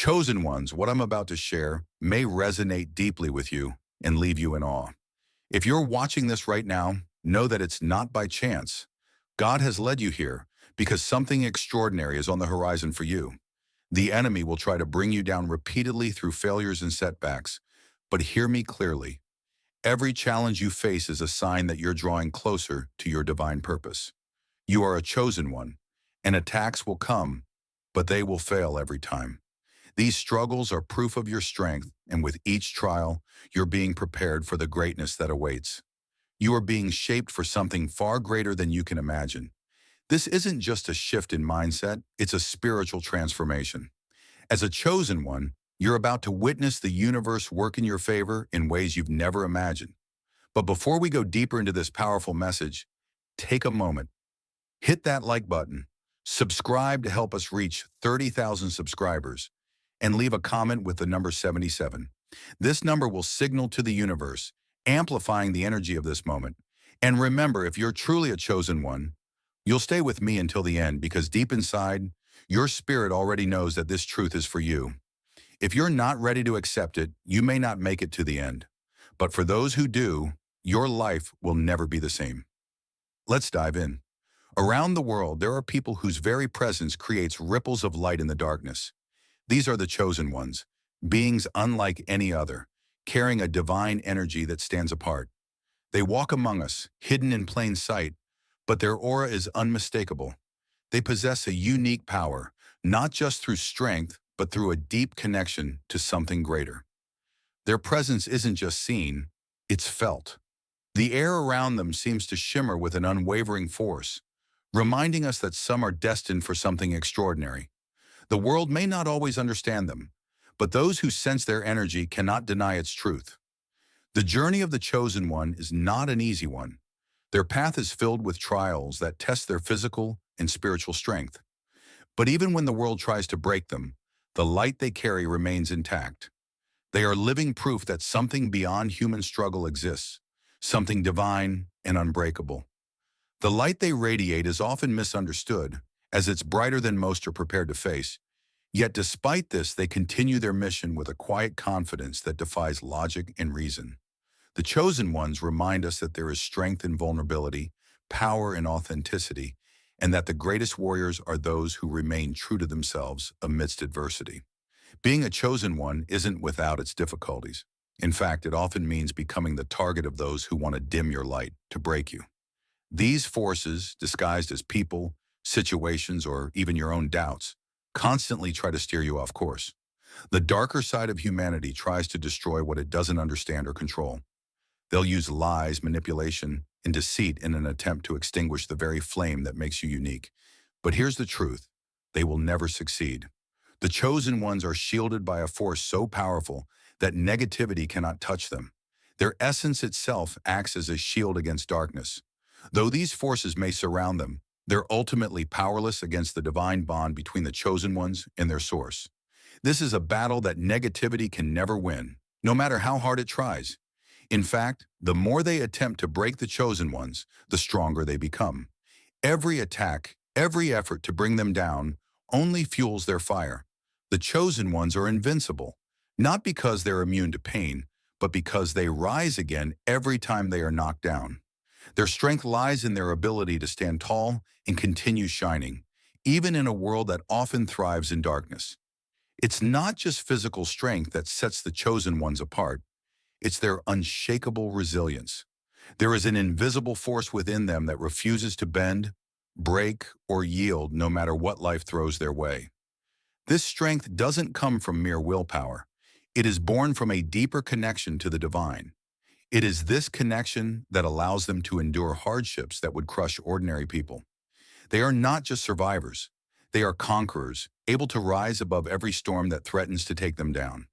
Chosen ones, what I'm about to share may resonate deeply with you and leave you in awe. If you're watching this right now, know that it's not by chance. God has led you here because something extraordinary is on the horizon for you. The enemy will try to bring you down repeatedly through failures and setbacks. But hear me clearly. Every challenge you face is a sign that you're drawing closer to your divine purpose. You are a chosen one, and attacks will come, but they will fail every time. These struggles are proof of your strength, and with each trial, you're being prepared for the greatness that awaits. You are being shaped for something far greater than you can imagine. This isn't just a shift in mindset, it's a spiritual transformation. As a chosen one, you're about to witness the universe work in your favor in ways you've never imagined. But before we go deeper into this powerful message, take a moment. Hit that like button, subscribe to help us reach 30,000 subscribers, and leave a comment with the number 77. This number will signal to the universe, amplifying the energy of this moment. And remember, if you're truly a chosen one, you'll stay with me until the end because deep inside, your spirit already knows that this truth is for you. If you're not ready to accept it, you may not make it to the end. But for those who do, your life will never be the same. Let's dive in. Around the world, there are people whose very presence creates ripples of light in the darkness. These are the chosen ones, beings unlike any other, carrying a divine energy that stands apart. They walk among us, hidden in plain sight, but their aura is unmistakable. They possess a unique power, not just through strength, but through a deep connection to something greater. Their presence isn't just seen, it's felt. The air around them seems to shimmer with an unwavering force, reminding us that some are destined for something extraordinary. The world may not always understand them, but those who sense their energy cannot deny its truth. The journey of the chosen one is not an easy one. Their path is filled with trials that test their physical and spiritual strength. But even when the world tries to break them, the light they carry remains intact. They are living proof that something beyond human struggle exists, something divine and unbreakable. The light they radiate is often misunderstood, as it's brighter than most are prepared to face. Yet despite this, they continue their mission with a quiet confidence that defies logic and reason. The chosen ones remind us that there is strength in vulnerability, power in authenticity, and that the greatest warriors are those who remain true to themselves amidst adversity. Being a chosen one isn't without its difficulties. In fact, it often means becoming the target of those who want to dim your light, to break you. These forces, disguised as people, situations, or even your own doubts, constantly try to steer you off course. The darker side of humanity tries to destroy what it doesn't understand or control. They'll use lies, manipulation, and deceit in an attempt to extinguish the very flame that makes you unique. But here's the truth. They will never succeed. The chosen ones are shielded by a force so powerful that negativity cannot touch them. Their essence itself acts as a shield against darkness. Though these forces may surround them, they're ultimately powerless against the divine bond between the chosen ones and their source. This is a battle that negativity can never win, no matter how hard it tries. In fact, the more they attempt to break the chosen ones, the stronger they become. Every attack, every effort to bring them down, only fuels their fire. The chosen ones are invincible, not because they're immune to pain, but because they rise again every time they are knocked down. Their strength lies in their ability to stand tall and continue shining, even in a world that often thrives in darkness. It's not just physical strength that sets the chosen ones apart. It's their unshakable resilience. There is an invisible force within them that refuses to bend, break, or yield no matter what life throws their way. This strength doesn't come from mere willpower. It is born from a deeper connection to the divine. It is this connection that allows them to endure hardships that would crush ordinary people. They are not just survivors. They are conquerors, able to rise above every storm that threatens to take them down.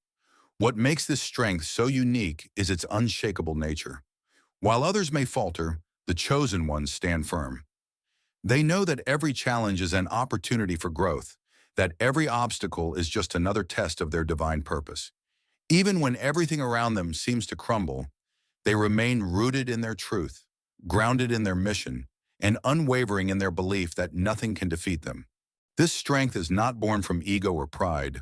What makes this strength so unique is its unshakable nature. While others may falter, the chosen ones stand firm. They know that every challenge is an opportunity for growth, that every obstacle is just another test of their divine purpose. Even when everything around them seems to crumble, they remain rooted in their truth, grounded in their mission, and unwavering in their belief that nothing can defeat them. This strength is not born from ego or pride,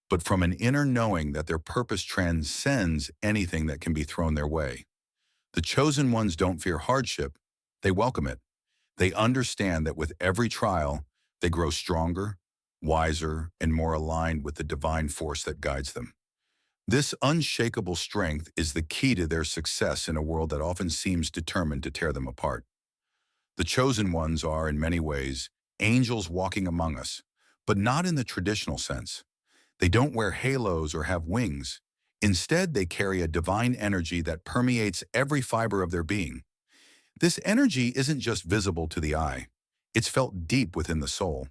but from an inner knowing that their purpose transcends anything that can be thrown their way. The chosen ones don't fear hardship, they welcome it. They understand that with every trial, they grow stronger, wiser, and more aligned with the divine force that guides them. This unshakable strength is the key to their success in a world that often seems determined to tear them apart. The chosen ones are, in many ways, angels walking among us, but not in the traditional sense. They don't wear halos or have wings. Instead, they carry a divine energy that permeates every fiber of their being. This energy isn't just visible to the eye. It's felt deep within the soul.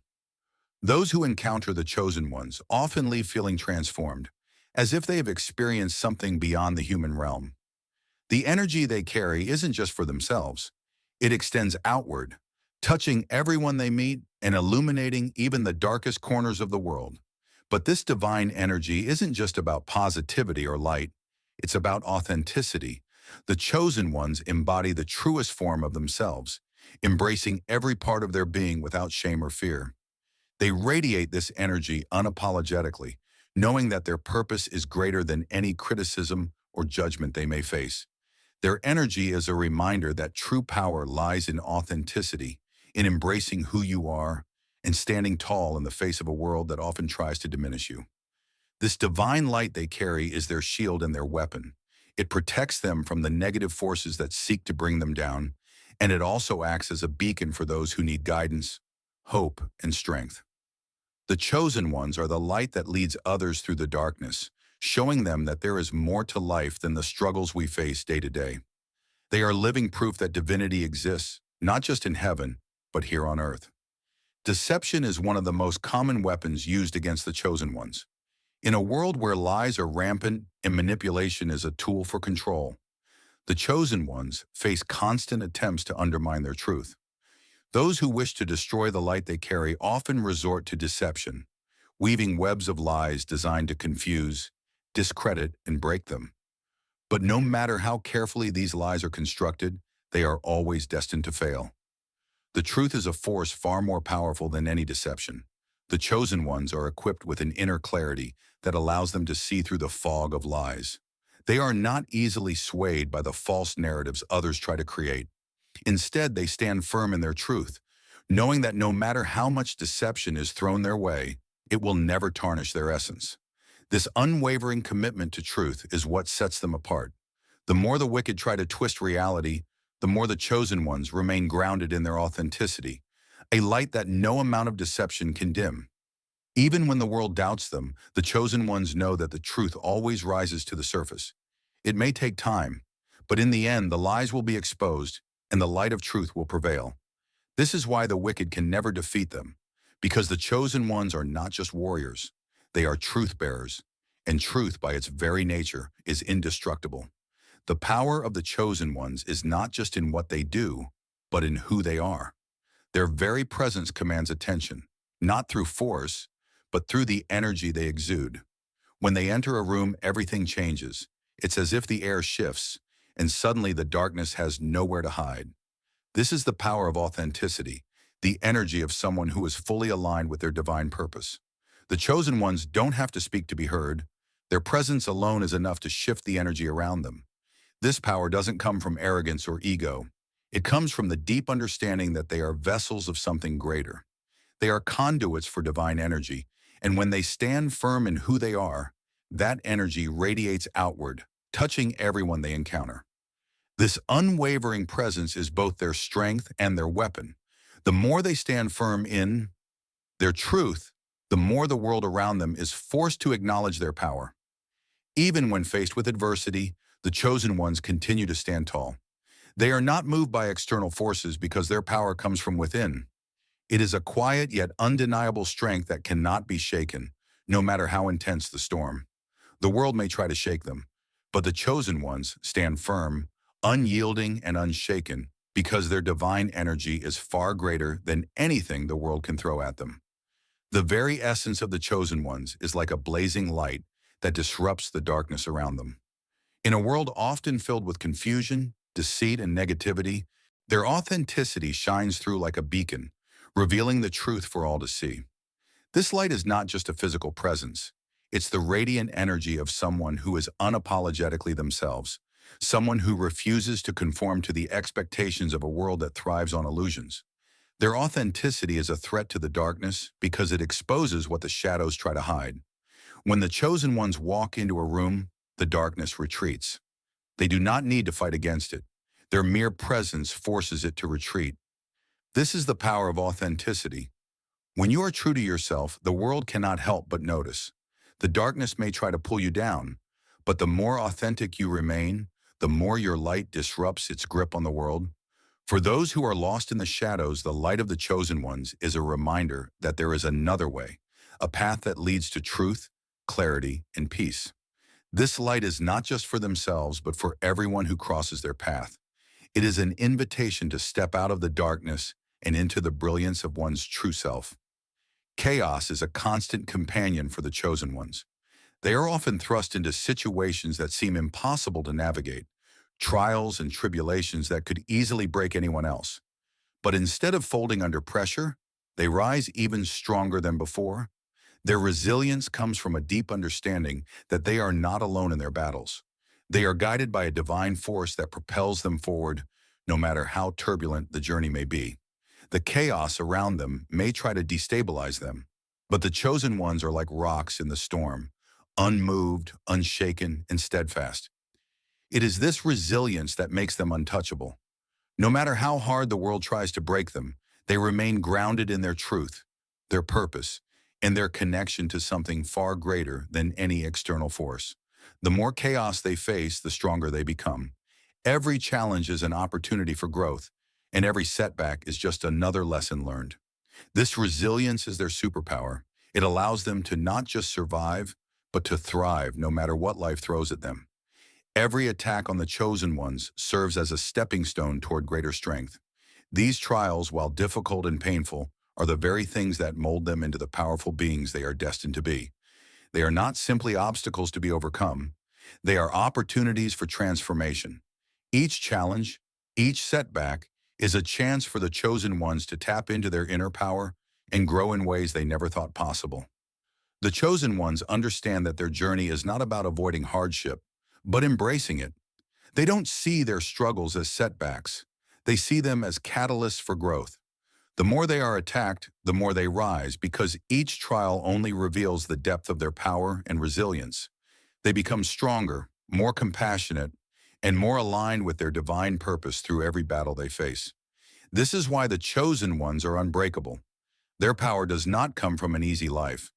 Those who encounter the chosen ones often leave feeling transformed, as if they have experienced something beyond the human realm. The energy they carry isn't just for themselves. It extends outward, touching everyone they meet and illuminating even the darkest corners of the world. But this divine energy isn't just about positivity or light. It's about authenticity. The chosen ones embody the truest form of themselves, embracing every part of their being without shame or fear. They radiate this energy unapologetically, knowing that their purpose is greater than any criticism or judgment they may face. Their energy is a reminder that true power lies in authenticity, in embracing who you are, and standing tall in the face of a world that often tries to diminish you. This divine light they carry is their shield and their weapon. It protects them from the negative forces that seek to bring them down, and it also acts as a beacon for those who need guidance, hope, and strength. The chosen ones are the light that leads others through the darkness, showing them that there is more to life than the struggles we face day to day. They are living proof that divinity exists, not just in heaven, but here on earth. Deception is one of the most common weapons used against the chosen ones. In a world where lies are rampant and manipulation is a tool for control, the chosen ones face constant attempts to undermine their truth. Those who wish to destroy the light they carry often resort to deception, weaving webs of lies designed to confuse, discredit, and break them. But no matter how carefully these lies are constructed, they are always destined to fail. The truth is a force far more powerful than any deception. The chosen ones are equipped with an inner clarity that allows them to see through the fog of lies. They are not easily swayed by the false narratives others try to create. Instead, they stand firm in their truth, knowing that no matter how much deception is thrown their way, it will never tarnish their essence. This unwavering commitment to truth is what sets them apart. The more the wicked try to twist reality, the more the chosen ones remain grounded in their authenticity, a light that no amount of deception can dim. Even when the world doubts them, the chosen ones know that the truth always rises to the surface. It may take time, but in the end, the lies will be exposed and the light of truth will prevail. This is why the wicked can never defeat them, because the chosen ones are not just warriors, they are truth bearers, and truth by its very nature is indestructible. The power of the chosen ones is not just in what they do, but in who they are. Their very presence commands attention, not through force, but through the energy they exude. When they enter a room, everything changes. It's as if the air shifts, and suddenly the darkness has nowhere to hide. This is the power of authenticity, the energy of someone who is fully aligned with their divine purpose. The chosen ones don't have to speak to be heard. Their presence alone is enough to shift the energy around them. This power doesn't come from arrogance or ego. It comes from the deep understanding that they are vessels of something greater. They are conduits for divine energy, and when they stand firm in who they are, that energy radiates outward, touching everyone they encounter. This unwavering presence is both their strength and their weapon. The more they stand firm in their truth, the more the world around them is forced to acknowledge their power. Even when faced with adversity, the chosen ones continue to stand tall. They are not moved by external forces because their power comes from within. It is a quiet yet undeniable strength that cannot be shaken, no matter how intense the storm. The world may try to shake them, but the chosen ones stand firm, unyielding and unshaken, because their divine energy is far greater than anything the world can throw at them. The very essence of the chosen ones is like a blazing light that disrupts the darkness around them. In a world often filled with confusion, deceit, and negativity, their authenticity shines through like a beacon, revealing the truth for all to see. This light is not just a physical presence. It's the radiant energy of someone who is unapologetically themselves, someone who refuses to conform to the expectations of a world that thrives on illusions. Their authenticity is a threat to the darkness because it exposes what the shadows try to hide. When the chosen ones walk into a room, the darkness retreats. They do not need to fight against it. Their mere presence forces it to retreat. This is the power of authenticity. When you are true to yourself, the world cannot help but notice. The darkness may try to pull you down, but the more authentic you remain, the more your light disrupts its grip on the world. For those who are lost in the shadows, the light of the chosen ones is a reminder that there is another way, a path that leads to truth, clarity, and peace. This light is not just for themselves, but for everyone who crosses their path. It is an invitation to step out of the darkness and into the brilliance of one's true self. Chaos is a constant companion for the chosen ones. They are often thrust into situations that seem impossible to navigate, trials and tribulations that could easily break anyone else. But instead of folding under pressure, they rise even stronger than before. Their resilience comes from a deep understanding that they are not alone in their battles. They are guided by a divine force that propels them forward, no matter how turbulent the journey may be. The chaos around them may try to destabilize them, but the chosen ones are like rocks in the storm, unmoved, unshaken, and steadfast. It is this resilience that makes them untouchable. No matter how hard the world tries to break them, they remain grounded in their truth, their purpose, and their connection to something far greater than any external force. The more chaos they face, the stronger they become. Every challenge is an opportunity for growth, and every setback is just another lesson learned. This resilience is their superpower. It allows them to not just survive, but to thrive no matter what life throws at them. Every attack on the chosen ones serves as a stepping stone toward greater strength. These trials, while difficult and painful, are the very things that mold them into the powerful beings they are destined to be. They are not simply obstacles to be overcome. They are opportunities for transformation. Each challenge, each setback, is a chance for the chosen ones to tap into their inner power and grow in ways they never thought possible. The chosen ones understand that their journey is not about avoiding hardship, but embracing it. They don't see their struggles as setbacks. They see them as catalysts for growth. The more they are attacked, the more they rise, because each trial only reveals the depth of their power and resilience. They become stronger, more compassionate, and more aligned with their divine purpose through every battle they face. This is why the chosen ones are unbreakable. Their power does not come from an easy life,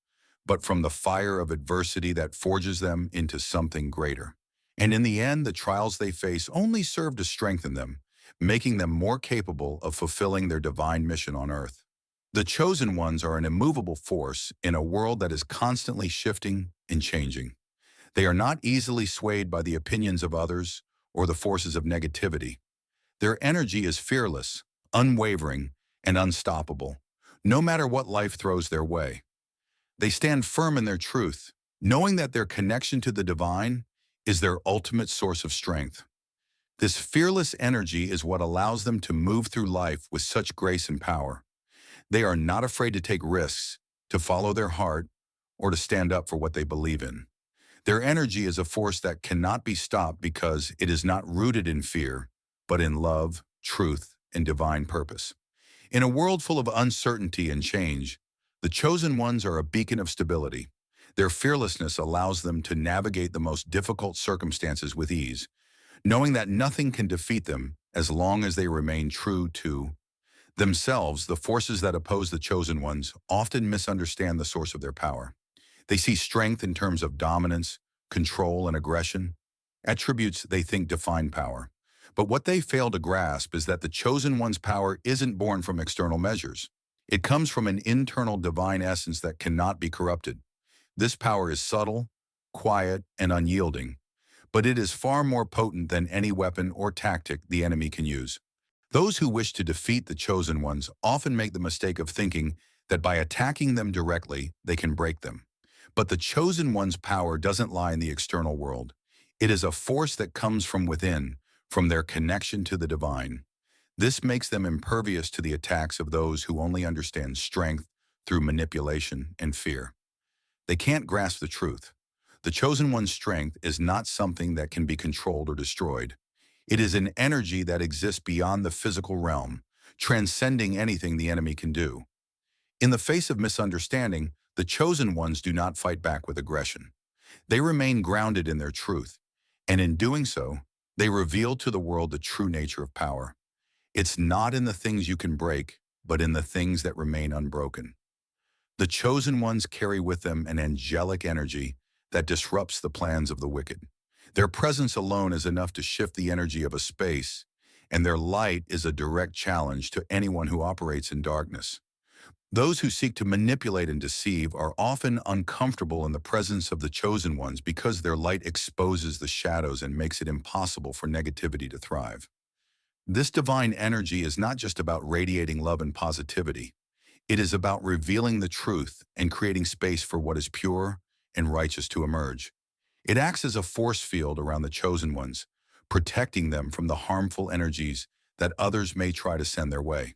but from the fire of adversity that forges them into something greater. And in the end, the trials they face only serve to strengthen them, making them more capable of fulfilling their divine mission on earth. The chosen ones are an immovable force in a world that is constantly shifting and changing. They are not easily swayed by the opinions of others or the forces of negativity. Their energy is fearless, unwavering, and unstoppable, no matter what life throws their way. They stand firm in their truth, knowing that their connection to the divine is their ultimate source of strength. This fearless energy is what allows them to move through life with such grace and power. They are not afraid to take risks, to follow their heart, or to stand up for what they believe in. Their energy is a force that cannot be stopped because it is not rooted in fear, but in love, truth, and divine purpose. In a world full of uncertainty and change, the chosen ones are a beacon of stability. Their fearlessness allows them to navigate the most difficult circumstances with ease, knowing that nothing can defeat them as long as they remain true to themselves. The forces that oppose the chosen ones often misunderstand the source of their power. They see strength in terms of dominance, control, and aggression, attributes they think define power. But what they fail to grasp is that the chosen one's power isn't born from external measures. It comes from an internal divine essence that cannot be corrupted. This power is subtle, quiet, and unyielding, but it is far more potent than any weapon or tactic the enemy can use. Those who wish to defeat the chosen ones often make the mistake of thinking that by attacking them directly, they can break them. But the chosen one's power doesn't lie in the external world. It is a force that comes from within, from their connection to the divine. This makes them impervious to the attacks of those who only understand strength through manipulation and fear. They can't grasp the truth. The chosen one's strength is not something that can be controlled or destroyed. It is an energy that exists beyond the physical realm, transcending anything the enemy can do. In the face of misunderstanding, the chosen ones do not fight back with aggression. They remain grounded in their truth, and in doing so, they reveal to the world the true nature of power. It's not in the things you can break, but in the things that remain unbroken. The chosen ones carry with them an angelic energy that disrupts the plans of the wicked. Their presence alone is enough to shift the energy of a space, and their light is a direct challenge to anyone who operates in darkness. Those who seek to manipulate and deceive are often uncomfortable in the presence of the chosen ones because their light exposes the shadows and makes it impossible for negativity to thrive. This divine energy is not just about radiating love and positivity. It is about revealing the truth and creating space for what is pure and righteous to emerge. It acts as a force field around the chosen ones, protecting them from the harmful energies that others may try to send their way.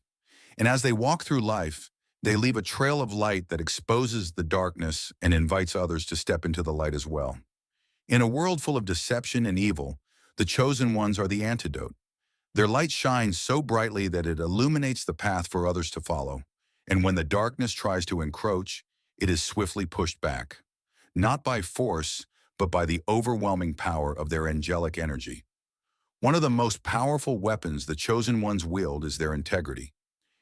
And as they walk through life, they leave a trail of light that exposes the darkness and invites others to step into the light as well. In a world full of deception and evil, the chosen ones are the antidote. Their light shines so brightly that it illuminates the path for others to follow. And when the darkness tries to encroach, it is swiftly pushed back, not by force, but by the overwhelming power of their angelic energy. One of the most powerful weapons the chosen ones wield is their integrity.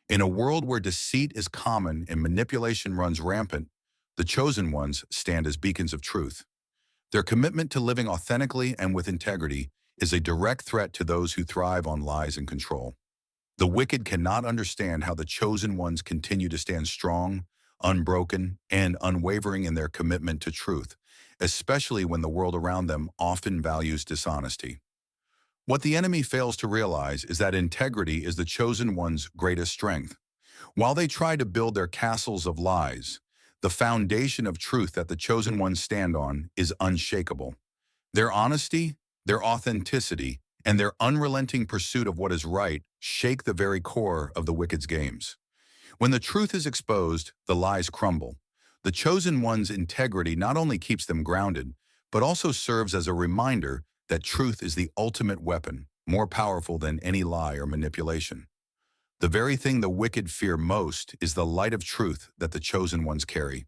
In a world where deceit is common and manipulation runs rampant, the chosen ones stand as beacons of truth. Their commitment to living authentically and with integrity is a direct threat to those who thrive on lies and control. The wicked cannot understand how the chosen ones continue to stand strong, unbroken, and unwavering in their commitment to truth, especially when the world around them often values dishonesty. What the enemy fails to realize is that integrity is the chosen one's greatest strength. While they try to build their castles of lies, the foundation of truth that the chosen ones stand on is unshakable. Their honesty, their authenticity, and their unrelenting pursuit of what is right shake the very core of the wicked's games. When the truth is exposed, the lies crumble. The chosen one's integrity not only keeps them grounded, but also serves as a reminder that truth is the ultimate weapon, more powerful than any lie or manipulation. The very thing the wicked fear most is the light of truth that the chosen ones carry.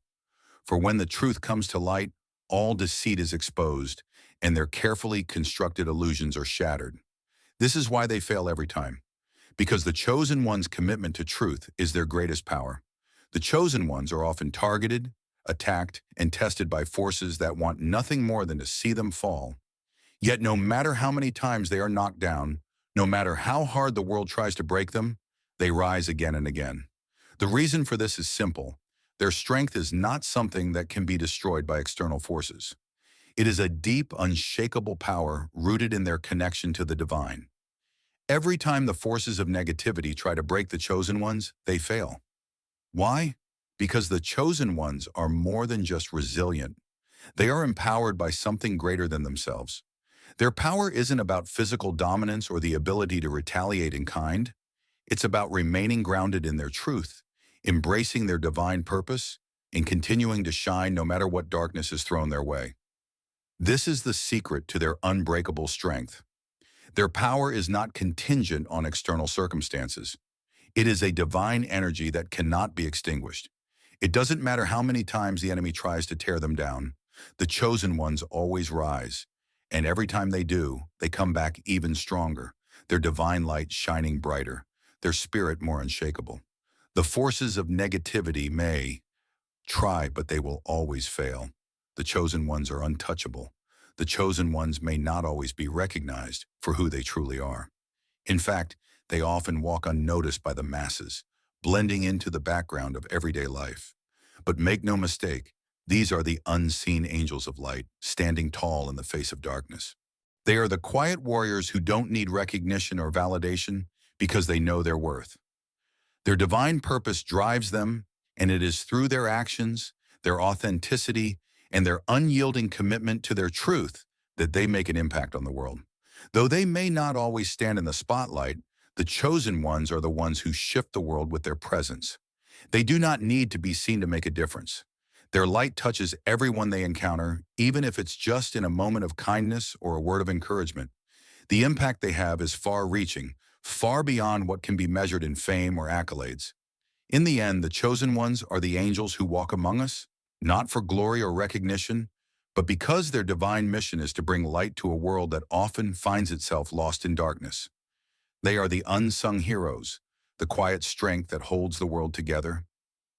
For when the truth comes to light, all deceit is exposed, and their carefully constructed illusions are shattered. This is why they fail every time, because the chosen one's commitment to truth is their greatest power. The chosen ones are often targeted, attacked, and tested by forces that want nothing more than to see them fall. Yet no matter how many times they are knocked down, no matter how hard the world tries to break them, they rise again and again. The reason for this is simple. Their strength is not something that can be destroyed by external forces. It is a deep, unshakable power rooted in their connection to the divine. Every time the forces of negativity try to break the chosen ones, they fail. Why? Because the chosen ones are more than just resilient. They are empowered by something greater than themselves. Their power isn't about physical dominance or the ability to retaliate in kind. It's about remaining grounded in their truth, embracing their divine purpose, and continuing to shine no matter what darkness is thrown their way. This is the secret to their unbreakable strength. Their power is not contingent on external circumstances. It is a divine energy that cannot be extinguished. It doesn't matter how many times the enemy tries to tear them down. The chosen ones always rise, and every time they do, they come back even stronger, their divine light shining brighter, their spirit more unshakable. The forces of negativity may try, but they will always fail. The chosen ones are untouchable. The chosen ones may not always be recognized for who they truly are. In fact, they often walk unnoticed by the masses, blending into the background of everyday life. But make no mistake, these are the unseen angels of light, standing tall in the face of darkness. They are the quiet warriors who don't need recognition or validation because they know their worth. Their divine purpose drives them, and it is through their actions, their authenticity, and their unyielding commitment to their truth that they make an impact on the world. Though they may not always stand in the spotlight, the chosen ones are the ones who shift the world with their presence. They do not need to be seen to make a difference. Their light touches everyone they encounter, even if it's just in a moment of kindness or a word of encouragement. The impact they have is far-reaching, far beyond what can be measured in fame or accolades. In the end, the chosen ones are the angels who walk among us, not for glory or recognition, but because their divine mission is to bring light to a world that often finds itself lost in darkness. They are the unsung heroes, the quiet strength that holds the world together.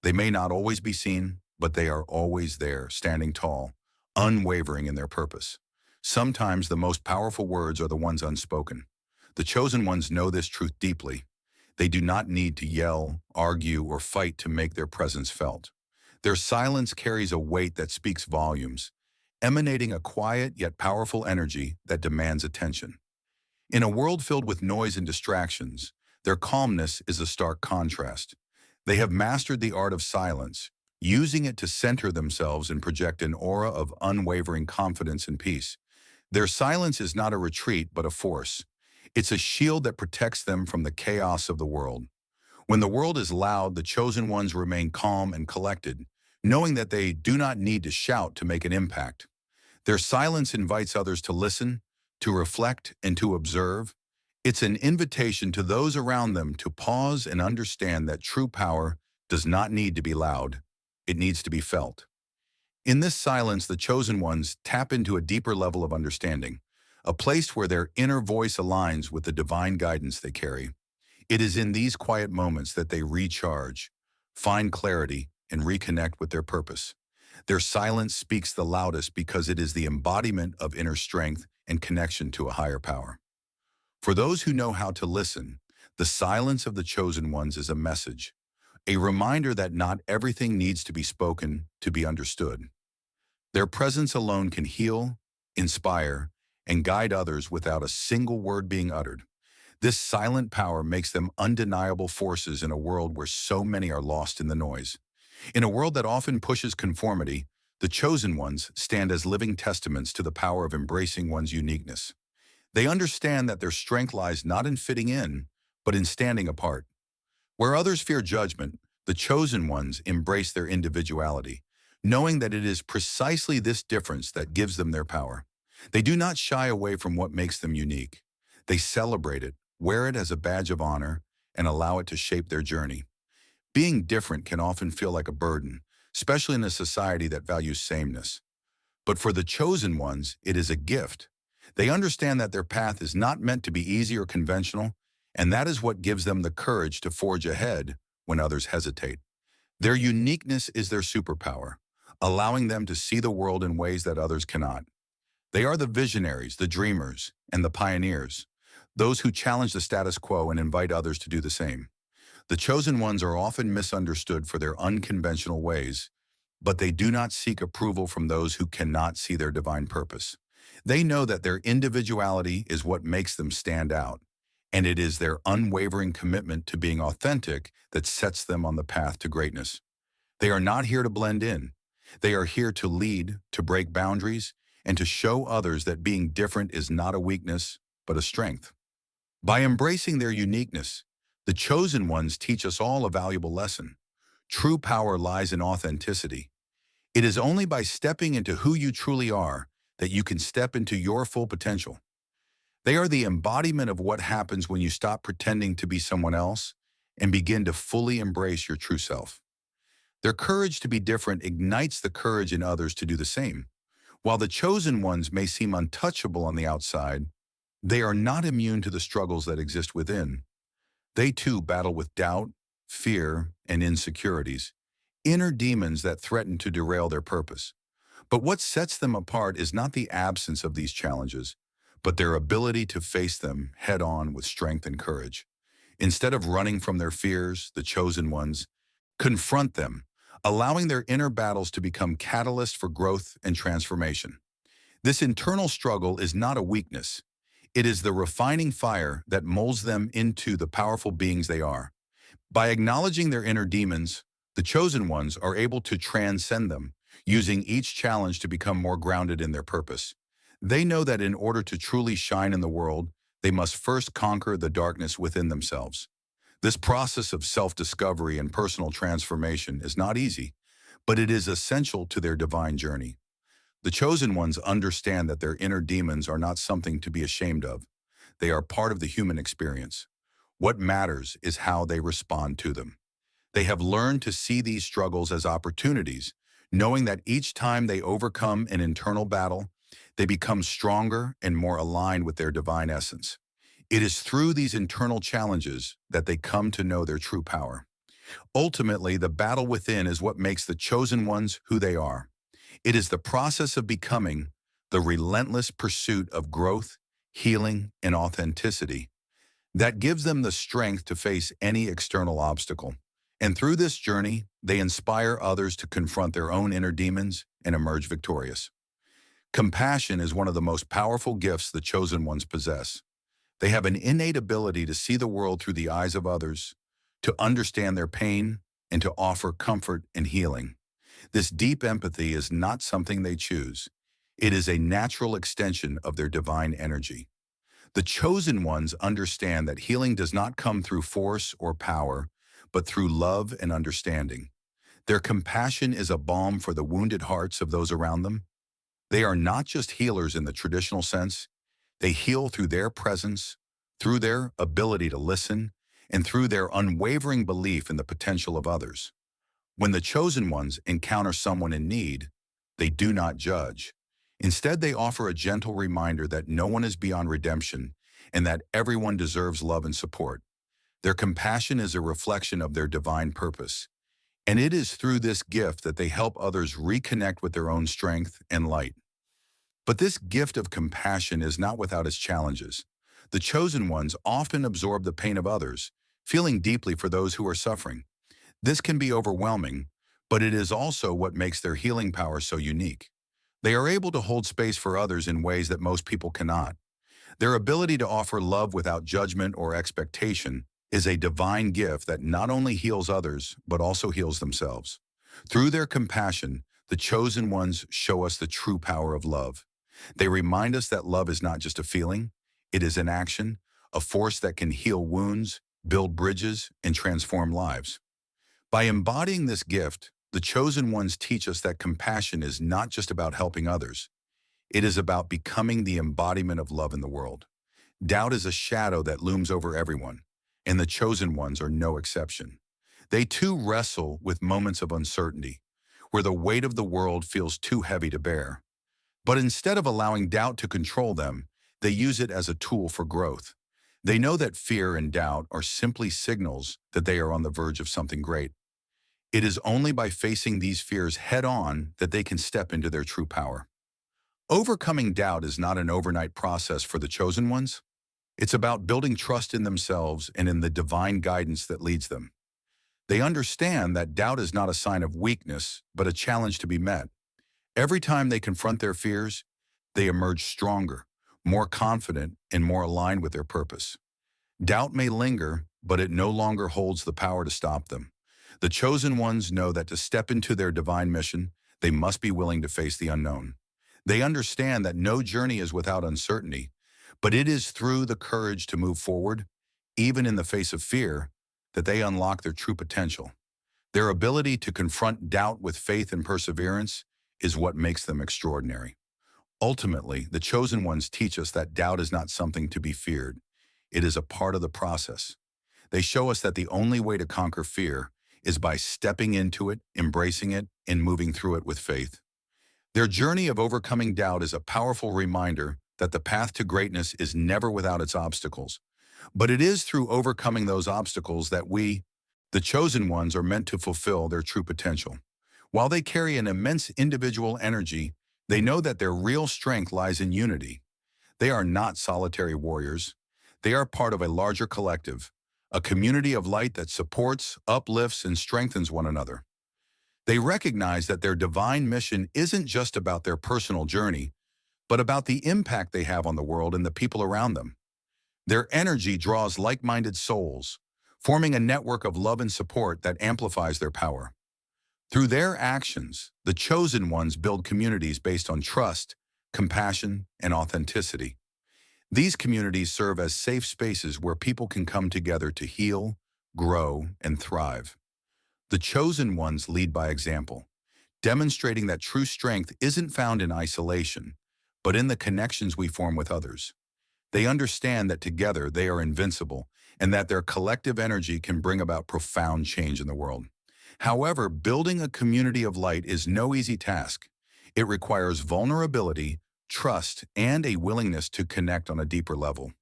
They may not always be seen, but they are always there, standing tall, unwavering in their purpose. Sometimes the most powerful words are the ones unspoken. The chosen ones know this truth deeply. They do not need to yell, argue, or fight to make their presence felt. Their silence carries a weight that speaks volumes, emanating a quiet yet powerful energy that demands attention. In a world filled with noise and distractions, their calmness is a stark contrast. They have mastered the art of silence, using it to center themselves and project an aura of unwavering confidence and peace. Their silence is not a retreat but a force. It's a shield that protects them from the chaos of the world. When the world is loud, the chosen ones remain calm and collected, knowing that they do not need to shout to make an impact. Their silence invites others to listen, to reflect, and to observe. It's an invitation to those around them to pause and understand that true power does not need to be loud. It needs to be felt. In this silence, the chosen ones tap into a deeper level of understanding, a place where their inner voice aligns with the divine guidance they carry. It is in these quiet moments that they recharge, find clarity, and reconnect with their purpose. Their silence speaks the loudest because it is the embodiment of inner strength and connection to a higher power. For those who know how to listen, the silence of the chosen ones is a message, a reminder that not everything needs to be spoken to be understood. Their presence alone can heal, inspire, and guide others without a single word being uttered. This silent power makes them undeniable forces in a world where so many are lost in the noise. In a world that often pushes conformity, the chosen ones stand as living testaments to the power of embracing one's uniqueness. They understand that their strength lies not in fitting in, but in standing apart. Where others fear judgment, the chosen ones embrace their individuality, knowing that it is precisely this difference that gives them their power. They do not shy away from what makes them unique. They celebrate it, wear it as a badge of honor, and allow it to shape their journey. Being different can often feel like a burden, especially in a society that values sameness. But for the chosen ones, it is a gift. They understand that their path is not meant to be easy or conventional, and that is what gives them the courage to forge ahead when others hesitate. Their uniqueness is their superpower, allowing them to see the world in ways that others cannot. They are the visionaries, the dreamers, and the pioneers, those who challenge the status quo and invite others to do the same. The chosen ones are often misunderstood for their unconventional ways, but they do not seek approval from those who cannot see their divine purpose. They know that their individuality is what makes them stand out, and it is their unwavering commitment to being authentic that sets them on the path to greatness. They are not here to blend in. They are here to lead, to break boundaries, and to show others that being different is not a weakness, but a strength. By embracing their uniqueness, the chosen ones teach us all a valuable lesson. True power lies in authenticity. It is only by stepping into who you truly are that you can step into your full potential. They are the embodiment of what happens when you stop pretending to be someone else and begin to fully embrace your true self. Their courage to be different ignites the courage in others to do the same. While the chosen ones may seem untouchable on the outside, they are not immune to the struggles that exist within. They too battle with doubt, fear, and insecurities, inner demons that threaten to derail their purpose. But what sets them apart is not the absence of these challenges, but their ability to face them head-on with strength and courage. Instead of running from their fears, the chosen ones confront them, allowing their inner battles to become catalysts for growth and transformation. This internal struggle is not a weakness. It is the refining fire that molds them into the powerful beings they are. By acknowledging their inner demons, the chosen ones are able to transcend them, using each challenge to become more grounded in their purpose. They know that in order to truly shine in the world, they must first conquer the darkness within themselves. This process of self-discovery and personal transformation is not easy, but it is essential to their divine journey. The chosen ones understand that their inner demons are not something to be ashamed of. They are part of the human experience. What matters is how they respond to them. They have learned to see these struggles as opportunities, knowing that each time they overcome an internal battle, they become stronger and more aligned with their divine essence. It is through these internal challenges that they come to know their true power. Ultimately, the battle within is what makes the chosen ones who they are. It is the process of becoming, the relentless pursuit of growth, healing, and authenticity that gives them the strength to face any external obstacle. And through this journey, they inspire others to confront their own inner demons and emerge victorious. Compassion is one of the most powerful gifts the chosen ones possess. They have an innate ability to see the world through the eyes of others, to understand their pain, and to offer comfort and healing. This deep empathy is not something they choose. It is a natural extension of their divine energy. The chosen ones understand that healing does not come through force or power, but through love and understanding. Their compassion is a balm for the wounded hearts of those around them. They are not just healers in the traditional sense. They heal through their presence, through their ability to listen, and through their unwavering belief in the potential of others. When the chosen ones encounter someone in need, they do not judge. Instead, they offer a gentle reminder that no one is beyond redemption and that everyone deserves love and support. Their compassion is a reflection of their divine purpose, and it is through this gift that they help others reconnect with their own strength and light. But this gift of compassion is not without its challenges. The chosen ones often absorb the pain of others, feeling deeply for those who are suffering. This can be overwhelming, but it is also what makes their healing power so unique. They are able to hold space for others in ways that most people cannot. Their ability to offer love without judgment or expectation is a divine gift that not only heals others, but also heals themselves. Through their compassion, the chosen ones show us the true power of love. They remind us that love is not just a feeling, it is an action, a force that can heal wounds, build bridges, and transform lives. By embodying this gift, the chosen ones teach us that compassion is not just about helping others. It is about becoming the embodiment of love in the world. Doubt is a shadow that looms over everyone, and the chosen ones are no exception. They too wrestle with moments of uncertainty, where the weight of the world feels too heavy to bear. But instead of allowing doubt to control them, they use it as a tool for growth. They know that fear and doubt are simply signals that they are on the verge of something great. It is only by facing these fears head-on that they can step into their true power. Overcoming doubt is not an overnight process for the chosen ones. It's about building trust in themselves and in the divine guidance that leads them. They understand that doubt is not a sign of weakness, but a challenge to be met. Every time they confront their fears, they emerge stronger, more confident, and more aligned with their purpose. Doubt may linger, but it no longer holds the power to stop them. The chosen ones know that to step into their divine mission, they must be willing to face the unknown. They understand that no journey is without uncertainty, but it is through the courage to move forward, even in the face of fear, that they unlock their true potential. Their ability to confront doubt with faith and perseverance is what makes them extraordinary. Ultimately, the chosen ones teach us that doubt is not something to be feared. It is a part of the process. They show us that the only way to conquer fear is by stepping into it, embracing it, and moving through it with faith. Their journey of overcoming doubt is a powerful reminder that the path to greatness is never without its obstacles. But it is through overcoming those obstacles that we, the chosen ones, are meant to fulfill their true potential. While they carry an immense individual energy, they know that their real strength lies in unity. They are not solitary warriors. They are part of a larger collective, a community of light that supports, uplifts, and strengthens one another. They recognize that their divine mission isn't just about their personal journey, but about the impact they have on the world and the people around them. Their energy draws like-minded souls, forming a network of love and support that amplifies their power. Through their actions, the chosen ones build communities based on trust, compassion, and authenticity. These communities serve as safe spaces where people can come together to heal, grow, and thrive. The chosen ones lead by example. demonstrating that true strength isn't found in isolation, but in the connections we form with others. They understand that together they are invincible and that their collective energy can bring about profound change in the world. However, building a community of light is no easy task. It requires vulnerability, trust, and a willingness to connect on a deeper level.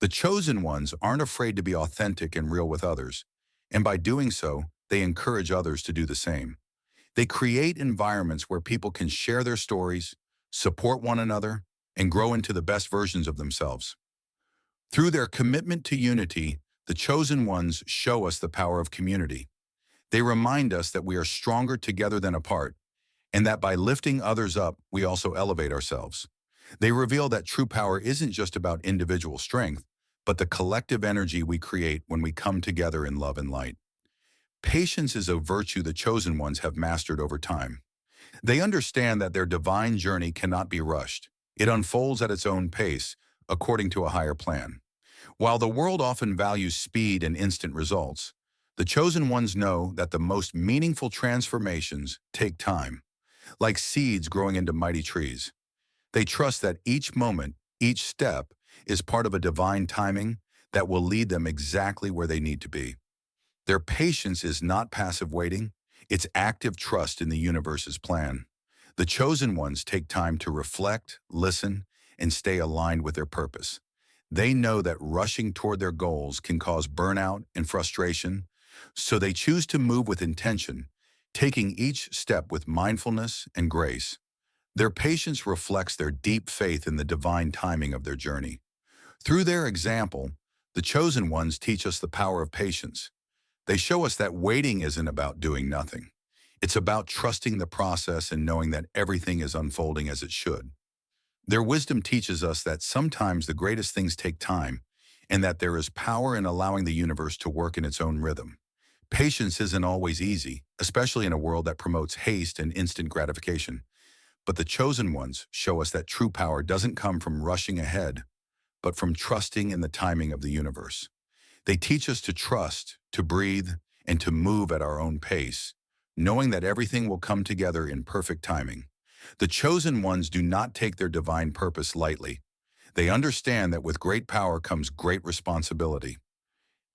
The chosen ones aren't afraid to be authentic and real with others, and by doing so, they encourage others to do the same. They create environments where people can share their stories, support one another, and grow into the best versions of themselves. Through their commitment to unity, the chosen ones show us the power of community. They remind us that we are stronger together than apart, and that by lifting others up, we also elevate ourselves. They reveal that true power isn't just about individual strength, but the collective energy we create when we come together in love and light. Patience is a virtue the chosen ones have mastered over time. They understand that their divine journey cannot be rushed. It unfolds at its own pace, according to a higher plan. While the world often values speed and instant results, the chosen ones know that the most meaningful transformations take time, like seeds growing into mighty trees. They trust that each moment, each step, is part of a divine timing that will lead them exactly where they need to be. Their patience is not passive waiting, it's active trust in the universe's plan. The chosen ones take time to reflect, listen, and stay aligned with their purpose. They know that rushing toward their goals can cause burnout and frustration, so they choose to move with intention, taking each step with mindfulness and grace. Their patience reflects their deep faith in the divine timing of their journey. Through their example, the chosen ones teach us the power of patience. They show us that waiting isn't about doing nothing. It's about trusting the process and knowing that everything is unfolding as it should. Their wisdom teaches us that sometimes the greatest things take time, and that there is power in allowing the universe to work in its own rhythm. Patience isn't always easy, especially in a world that promotes haste and instant gratification. But the chosen ones show us that true power doesn't come from rushing ahead, but from trusting in the timing of the universe. They teach us to trust, to breathe, and to move at our own pace, knowing that everything will come together in perfect timing. The chosen ones do not take their divine purpose lightly. They understand that with great power comes great responsibility.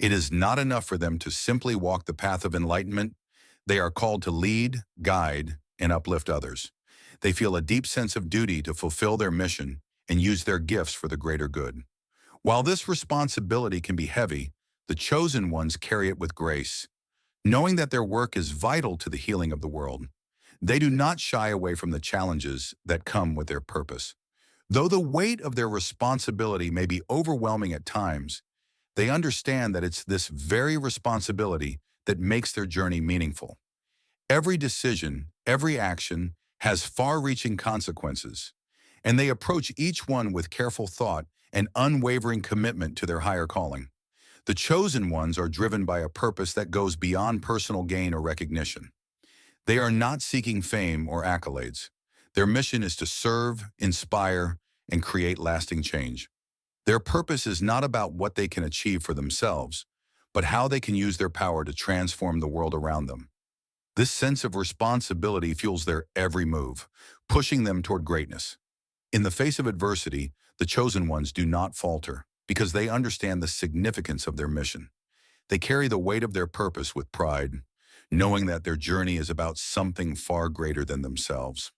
It is not enough for them to simply walk the path of enlightenment. They are called to lead, guide, and uplift others. They feel a deep sense of duty to fulfill their mission and use their gifts for the greater good. While this responsibility can be heavy, the chosen ones carry it with grace, knowing that their work is vital to the healing of the world. They do not shy away from the challenges that come with their purpose. Though the weight of their responsibility may be overwhelming at times, they understand that it's this very responsibility that makes their journey meaningful. Every decision, every action has far-reaching consequences, and they approach each one with careful thought and unwavering commitment to their higher calling. The chosen ones are driven by a purpose that goes beyond personal gain or recognition. They are not seeking fame or accolades. Their mission is to serve, inspire, and create lasting change. Their purpose is not about what they can achieve for themselves, but how they can use their power to transform the world around them. This sense of responsibility fuels their every move, pushing them toward greatness. In the face of adversity, the chosen ones do not falter because they understand the significance of their mission. They carry the weight of their purpose with pride, knowing that their journey is about something far greater than themselves.